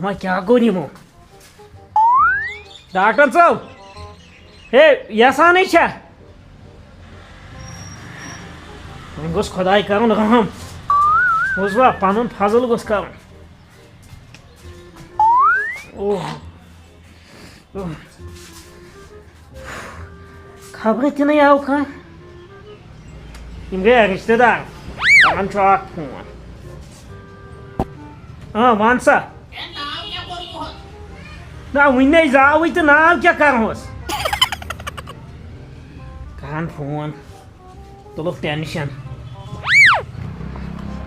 वह क्या गो निमो डॉक्टर साहब हे यसान छा वह गोस खुदाई कर रहम बुझवा पन फजल गोस कर खबर तह आव कह गए रिश्तेदार फोन वन सा ना वन जाव तो नाव क्या करस कहन फोन तुलुक टेंशन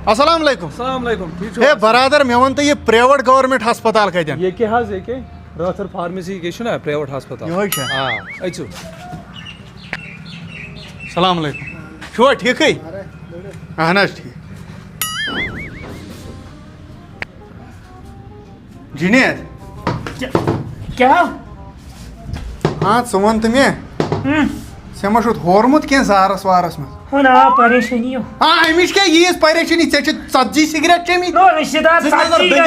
अस्सलाम वालेकुम। अस्सलाम वालेकुम। हे बरादर मे वन तो ये प्राइवेट गवर्नमेंट हस्पताल कतन ये के हाज ये के राथर फार्मेसी के ना प्राइवेट हस्पताल यो छ हां अचु अस्सलाम वालेकुम छो ठीक है अहन ठीक जुनेद क्या हाँ च वन तो मे से मा होरमुत क्या जहरस वारस मज हो ना परेशानी हो हाँ अमिश क्या यीज परेशानी ऐ 40 सिगरेट चमी नो रिश्तेदार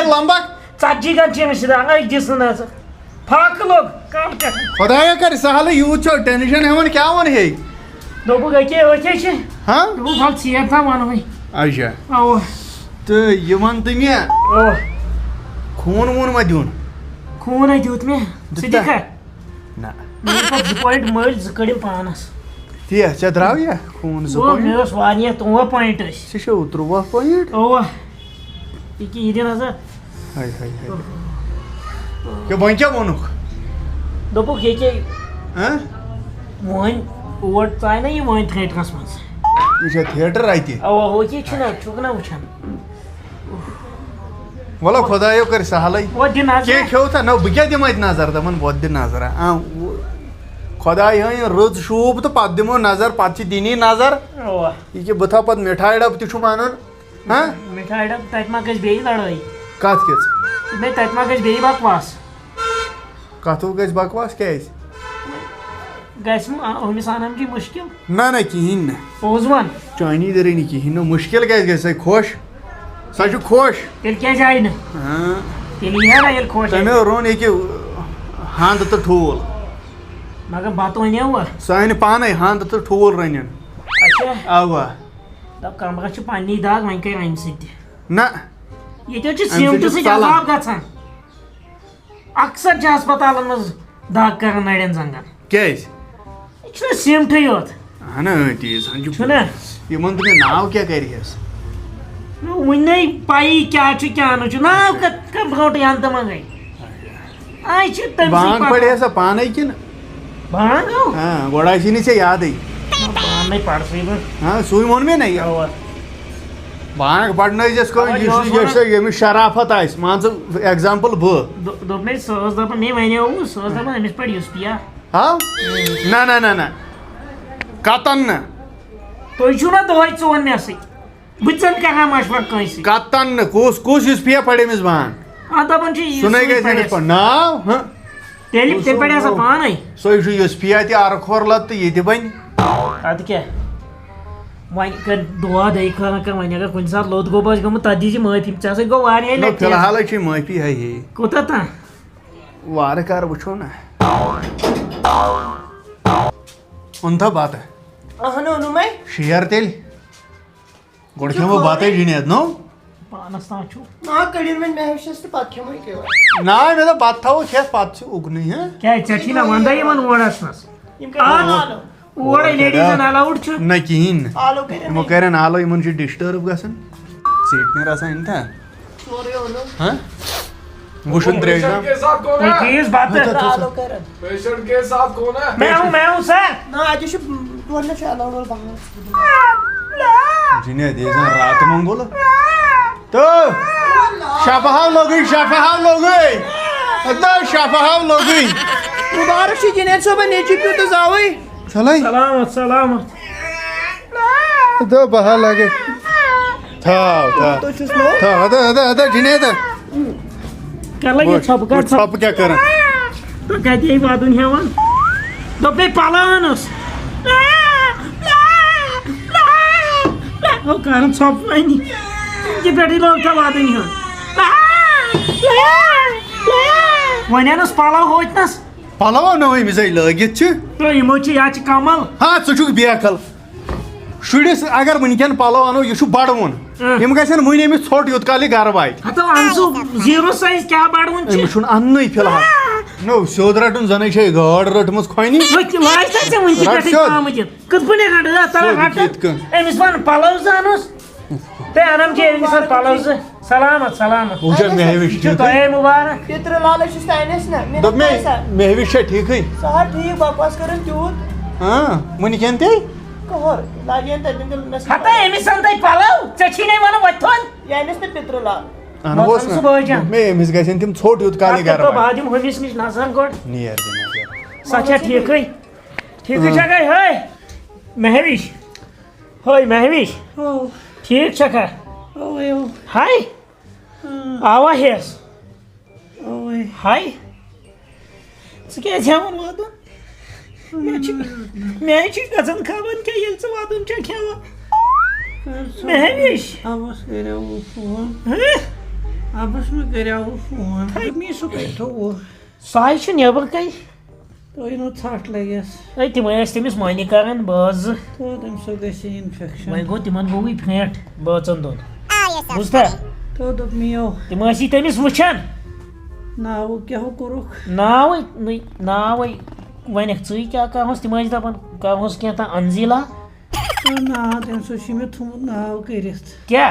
लंबा 40 गंटे रिश्तेदार दिस नजर फाक लोग काम कर खुदाया कर सहल यूथ छो टेंशन हेवन क्या वन हे दोबु गके ओके छे हाँ दोबु फल सिया था वन होई अच्छा आओ तो ये वन तो मे ओ खून वून मा दिउन खून है दूत में सिद्दीक है ना मेरे पास 2 मल कड़िम पानस ती ऐ द्राव ये खून वो मेरे स्वानिया 3 पॉइंट से 3 पॉइंट ओ इकी इदे नजर हाय हाय हाय के बन क्या वनुक दोबु के हैं मोहन ओट चाय ना ये मोहन थिएटरस में ये थिएटर आइती ओ हो के छना छुकना उछन वाला खुदायो कर सहलै वो दिन आज के खेव था न बग्या दिम नजर दमन बहुत दिन नजर खुदाय रज शूब तो पत दिमो नजर पत दिनी नजर ओ ये बथा पत मिठाई डब तु मानन हाँ मिठाई डब तत मा गज बेई लड़ाई कत के नहीं तत मा गज बेई बकवास कथो गज बकवास क्या गस अमिस आनम की मुश्किल ना ना कहीं न पोजवन चाइनी दरे नहीं कहीं न मुश्किल क्या गस खुश सच खुश तेल क्या जाए न हाँ तेल है ना ये खुश तमे रोन ये हांद तो ठूल मगर बात वने हुआ सान पाने हांद तो ठूल रनन अच्छा आवा तब कमरा छ पानी दाग वहीं के आइम सिद्ध ना ये तो सीएमटी से जवाब गछन अक्सर छ अस्पतालन में दाग कर नड़न जंगन कैस छ सीएमटी होत हां तीज हंजु छ ना ये मन तुम्हें नाव क्या कह रही है वने पाई क्या छ क्या न छ नाव का भोट यांत मंगई आई छ तम बांग पड़े सा पाने कि न बांग हां गोड़ासी नहीं से याद है बांग नहीं पड़ सी हां सुई मन में नहीं बांग पड़ने जिसको ये ये शराफत आइस मान एग्जांपल ब दो में सोच दप नहीं मैंने वो सोच दप हमें पड़ यूज पिया हां ना ना ना ना कतन न तो छु ना दोय चोन में से बुचन कहा मशवर कैसे कतन कोस कोस यूज पिया पड़े मिस बांग आ दपन छी सुनाई गई से पर ना हां तेल पड़े सा पान है सो यूज पिया ती आर खोर लत ये ती बन अद क्या वहीं कर दुआ दे खाना कर वहीं अगर कुछ साथ लोद गो बस गम तदी जी माफी चाहे गो वारे न फिलहाल छी माफी है ये कोता था वार कार वछो ना उनता बात है अहनो नु मैं शेयर तेल गोडखे वो बात है जिने नो पानस ताचू ना कड़ीर में महशस्त पाख्य में के ना मैं तो बात था वो खेत पात से उगनी है क्या चटी ना वंदा ये मन वड़सनस इनका आलो ओड़े लेडीज ना अलाउड छु न किन आलो के मो करेन आलो इमन जी डिस्टर्ब गसन सीट ने रसा इनता सोरे होलो हां भूषण त्रेजा के साथ कौन है किस बात है आलो कर पेशेंट के साथ कौन है मैं हूं सर ना आज शु दोन शाला और बाहर जिने देजा रात मंगोल तो शाफहाव लोगी अदा शाफहाव लोगी मुबारक शी जिने सो बने जीपी तो जावे चलाई सलामत दो बहा लगे था तो चुस्नो था अदा जिने दा कर लगे छप क्या कर तो कहती है बात दुनिया वन तो पे पालानस ओ कारण छप नहीं ये बेटी लोग था बात नहीं है वनेनस पलव होतनस पलव नो अमिस लगित तो यमो या कमल हाँ छु बेकल शुड़िस अगर वनकन पलव अनो यह बड़वन यम गन वन अमिस छोट युत काल गर वात हतो अनसु जीरो साइज क्या बड़वन अमिस अन्न फिलहाल नो सोद रटन जन गाड़ रटम खोनी अमिस वन पलव जानस ते अनम अमिस पलव सलामत सलामत महविश मुबारक पित्र लालच तानस ना महविश ठीक सह ठीक बकवास कर तूत हाँ वनकन ते कहर लागेन तदिन नस हता अमिस तै पलव चछि नै वन वथन यानस न पित्र लाल अमिस गन तम छोट युत काल गर तो बादिम हमिस निश नजर गोड नियर सचा ठीक छका हे महविश होय महविश ठीक छका हाय आवा हेस हाय क्या वादन मैं गजन खावन क्या ये वादन क्या खेवा Mahwish Abas queria o fone. Abas me queria o fone. Ai, me isso que tô. Sai छ नेबर कई Tô indo tsart legas. ऐ तिम तमिस मनी करन बज Tô dem so gesi infection. वै गो तिमन गो फेट बचन दोन बुझता Tô do meu. तिम तमिस वुचन Na o que eu coloco. नावै वन ची क्या कहस तिम दपन कहस क्या अंजिला Na dem so shime thum na o queres. क्या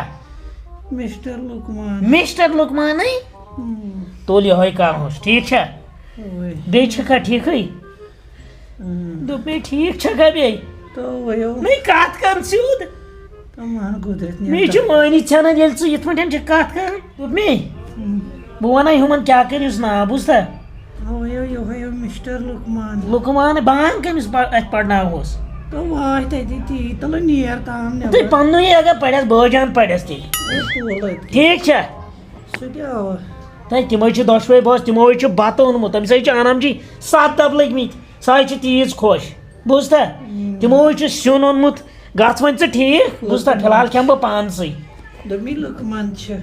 Mr. Lukman. मिस्टर लुकमान तोली होय कहस ठीक छ Oi. बे छका ठीक है दोपे ठीक छका बे Tô eu. मैं कात कर सुद Tô man gudret ni. मैं छ मानी छना दिल छ यथमटन छ कात कर दोपे बुवाना हुमन क्या करिस ना बुझता Eu Mr. Lukman. लुकमान बान कमिस पढ़ना होस Tô vai te diti. Tô lo nier tam ne. ते पन्नु ये अगर पढ़स बजान पढ़स ती Tô lo. ठीक छ Sudia. तै तिमो छ दशवे बस तिमो छ बात ओनमु तम सै छ आनम जी 7 दब लगमित सै छ तीज खुश बुझता तिमो छ सुन ओनमुत गछ वन छ ठीक बुझता फिलहाल खेम ब पान सै Do mi Lukman छ.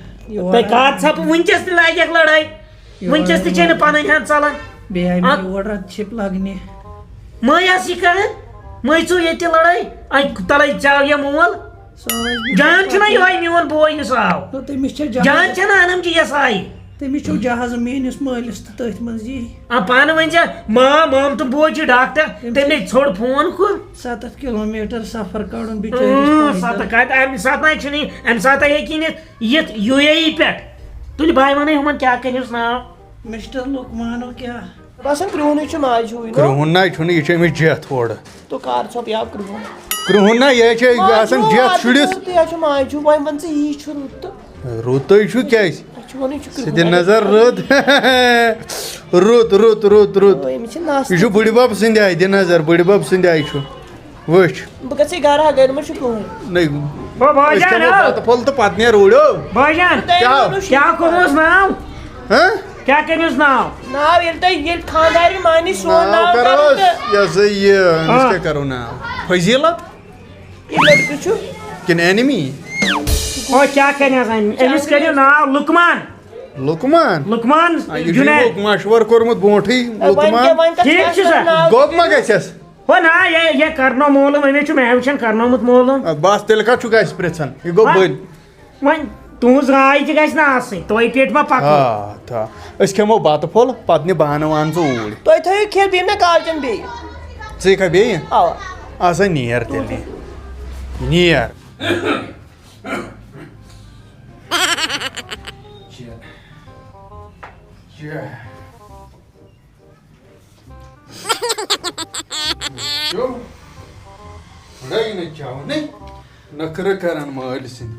तै कात छप वंचस त लागक लड़ाई वंचस त छ न पन हन चलन Be ai me order chip lagne. मया सिकन मै छु यति लड़ाई आई तलै जाव या मोल So जान छ न योय मिवन बोय न साव तो तेमिस छ जान छ न आनम जी यसाई तेमिस छ जहाज मेनिस मालिस तथ मंजी आ पान वंज माम तो बोय छ डॉक्टर तेने छोड़ फोन को 7 किलोमीटर सफर कड़न बिचारिस सात कात एम सात नै छनी एम सात है कि ये यूएई पेट तुल भाई माने हम क्या करिस ना मिस्टर लुकमानो क्या बसन क्रून छ माज हुई नो क्रोहना छु ये छ अमिस जेथ थोड़ तो कार छ या क्रून क्रोहना ये छ आसन जेथ शुड़िस तो छ माज हुई वन से ही छ रुत रुतै छु क्या छ वनी छ क्रून सिद्धि नजर रुत ओय मिछ नास यह बुढ़ बब सिंद आई दि नजर बुढ़ बब सिंद आई छु वच बकसे गारा घर में छ क्रून नहीं ओ भाईजान तो फल तो पत्नी रोड़ो भाईजान क्या करोस नाव हैं क्या करिस नाव नाव ये खानदारी मानी सो नाव नाव करो कर या से ये क्या करो ना फजीलत ये लड़के छु किन एनिमी ओ क्या करिस एमिस करियो नाव लुकमान लुकमान जुनैद मशवर कोरमुत बोठी लुकमान ठीक छ सर गोप मा गछस हो ना ये करनो मोलम एमे छु महवशन करनो मुत मोलम बस तेल का छु गस प्रेछन ये गो बन वन तुज राय त गस ना आसे तोय पेट मा पक हां था अस खेमो बात फल पत्नी बहाना वान जो उड़ तो थयो खेल बे में कालजन बे से का बे आवा आसा नियर तेली नियर Yo, नहीं न चाहो नहीं नखर करन माल सिंह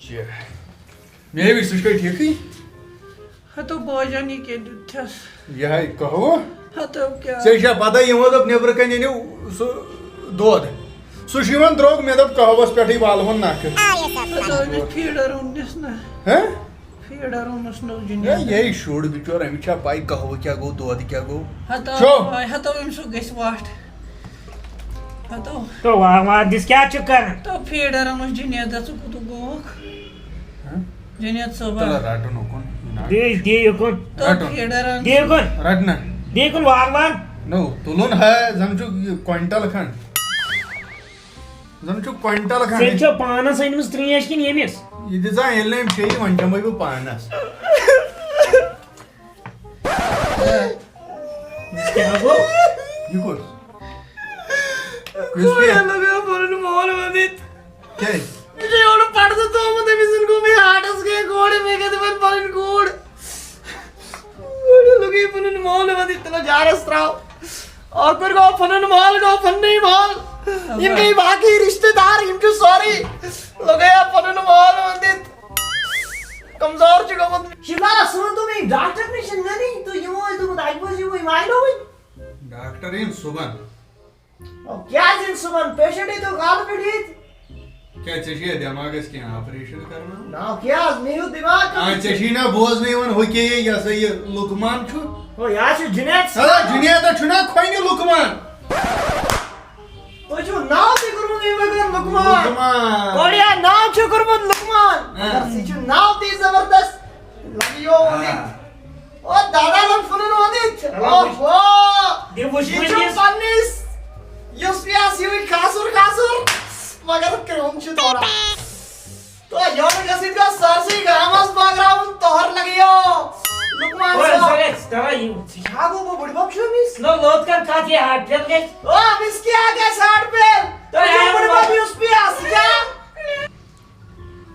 चे मैं भी सुश ठीक ही हतो बोजनी के दुथस यह कहो हतो क्या से शा पता ये मतलब नेबर कने नु दोद सुशिवन द्रोग में दब कहवस पेठी वालवन नाक हतो में फीडर उन्नस ना हैं फीडर उन्नस नो ये जिने यही छोड़ बिचोर हमेशा पाई कहव क्या गो दोद क्या गो हतो में सो गस वास्ट हतो तो वा दिस क्या छु कर तो फीडर उन्नस जिने दसु कुतु गोक जिने तला सोबा राटो नकोन दे युकुन तो खेडर दे युकुन रटना दे युकुन वार नो तुलुन है जमचु क्विंटल खंड जमचु क्विंटल खंड सेंचो पानस अनिमस त्रेश किन यमिस ये दिजा एलएम छे वंचम बो पानस क्या गो ये कोस क्रिस्पी लगे फनन मोल वंदित क्या है? ये और पड़ता तो मते मिसन को भी हाटस के गोड़े में के मन फनन गोड़ लगे फनन मोल वंदित तो जारस त्राव और फिर को फनन मोल को फन्नी मोल इनके बाकी रिश्तेदार इनके सॉरी लगे फनन मोल वंदित कमजोर चुका मत शिवाला सुन तुम्हें डॉक्टर ने सुनना नहीं तो ये वो तुम डायग्नोज ये माइलो हुई डॉक्टर इन सुबन अब क्या जिन सुमन पेशेंट ही तो गाल पे ठीक क्या चाहिए दिमाग इसके ऑपरेशन करना ना क्या मेरे दिमाग का चशी ना बोझ नहीं वन हो के ये सही लुकमान छु ओ यार से जुनेद साला जुनिया तो छुना खोइने लुकमान तो जो नाव से गुरु ने मगर लुकमान लुकमान कोड़िया नाव से गुरु लुकमान हाँ। अगर सी जो नाव थी जबरदस्त लगियो ओ दादा लोग फुनन वंदित ओ दे वुश ये जो पन्निस युस्पियास युई खासुर मगर क्रोम छु तोरा तो योर गसित का सरसी गामस बैकग्राउंड तोहर लगियो लुकमान ओए सा सरेस तरा यू हागो वो बड़ी बाप छु मिस नो लोट कर खाती हाट फेल गए ओ मिस क्या गया साइड पे तो यार, ये बड़ी बाप युस्पियास क्या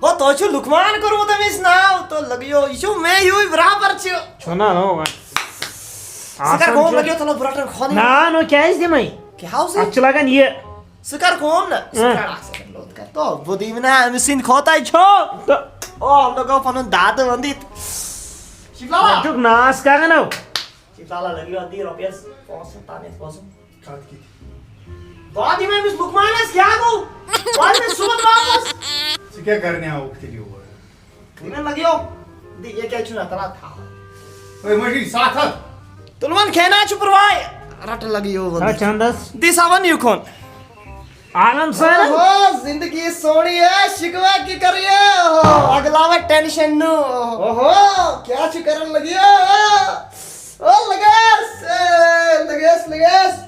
ओ तो छु लुकमान करू तो मिस नाउ तो लगियो इशु मैं युई बराबर छु छोना नो सकर कौन लगियो तो बुराटन खोनी ना नो क्या इस दिमाई क्या हाउस है अच्छा लगन ये सकर कौन ना सकर आसे लोट कर तो बुदी में ना मिसिन खोता ही छो तो ओ लोगो फनन दाद वंदित शिवलाला जुक नास का ना शिवलाला लगियो दी रुपयस 500 काट की बादी में मिस लुकमान है क्या को बाद में सुबह वापस से क्या करने आओ के लिए हुआ इन्हें लगियो दी ये क्या चुना तरा था ओए मशी साथ हाथ तुलमन खेना चुपरवाय रट लगियो हाँ बंदी चंदस दिसावन यूकोन आनंद सर ओहो जिंदगी सोनी है शिकवा की करिए ओहो अगला में टेंशन नो ओहो क्या करन लगियो ओ लगेस लगेस